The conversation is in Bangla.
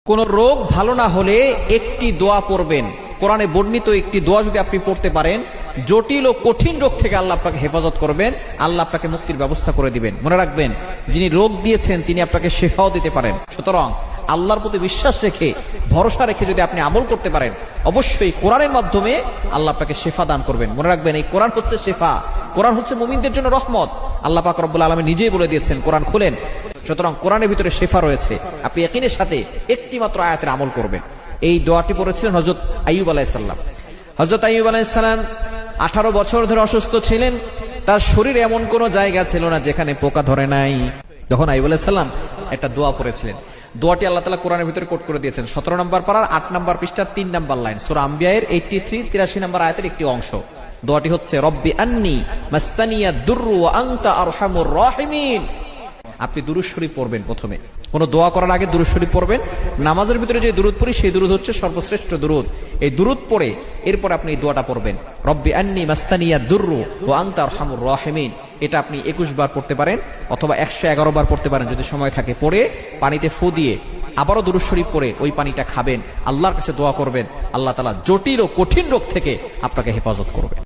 কোন রোগ ভালো না হলে একটি দোয়া পড়বেন। কোরআনে বর্ণিত একটি দোয়া যদি আপনি পড়তে পারেন, জটিল ও কঠিন রোগ থেকে আল্লাহ আপনাকে হেফাজত করবেন, আল্লাহ আপনাকে মুক্তির ব্যবস্থা করে দিবেন। মনে রাখবেন, যিনি রোগ দিয়েছেন তিনি আপনাকে শেফাও দিতে পারেন। সুতরাং আল্লাহর প্রতি বিশ্বাস রেখে, ভরসা রেখে যদি আপনি আমল করতে পারেন, অবশ্যই কোরআনের মাধ্যমে আল্লাহ আপনাকে শেফা দান করবেন। মনে রাখবেন, এই কোরআন হচ্ছে শেফা, কোরআন হচ্ছে মুমিনদের জন্য রহমত। আল্লাহ পাক রব্বুল আলামিন নিজেই বলে দিয়েছেন, কোরআন খুলেন। সুতরাং কোরআনের ভিতরে শেফা রয়েছে। আপনি ইয়াকিনের সাথে একটি মাত্র আয়াতের আমল করবেন। এই দোয়াটি পড়েছিলেন হযরত আইয়ুব আলাইহিস সালাম। হযরত আইয়ুব আলাইহিস সালাম 18 বছর ধরে অসুস্থ ছিলেন। তার শরীরে এমন কোনো জায়গা ছিল না যেখানে পোকা ধরে নাই। তখন আইয়ুব আলাইহিস সালাম একটা দোয়া পড়েছিলেন। দোয়াটি আল্লাহ তাআলা কোরআনের ভিতরে কোট করে দিয়েছেন। 17 নম্বর পারার 8 নম্বর পৃষ্ঠার 3 নম্বর লাইন, সূরা আম্বিয়ার 83-83 নম্বর আয়াতের একটি অংশ। দোয়াটি হচ্ছে, রব্বি আন্নি মাসতানিয়া দুররু ওয়া আনতা আরহামুর রাহিমিন। আপনি দুরূদ শরীফ পড়বেন। প্রথমে কোনো দোয়া করার আগে দুরূদ শরীফ পড়বেন। নামাজের ভিতরে যে দুরূদ পড়ি সেই দুরূদ হচ্ছে সর্বশ্রেষ্ঠ দুরূদ। এই দুরূদ পড়ে এরপর আপনি এই দোয়াটা পড়বেন, রব্বি আন্নি মাসতানিয়া দুররু ওয়া আনতা আরহামুর রাহিমিন। এটা আপনি 21 বার পড়তে পারেন অথবা 111 বার পড়তে পারেন যদি সময় থাকে। পড়ে পানিতে ফু দিয়ে আবারও দুরূদ শরীফ পড়ে ওই পানিটা খাবেন, আল্লাহর কাছে দোয়া করবেন, আল্লাহ তাআলা জটিল ও কঠিন রোগ থেকে আপনাকে হেফাজত করবেন।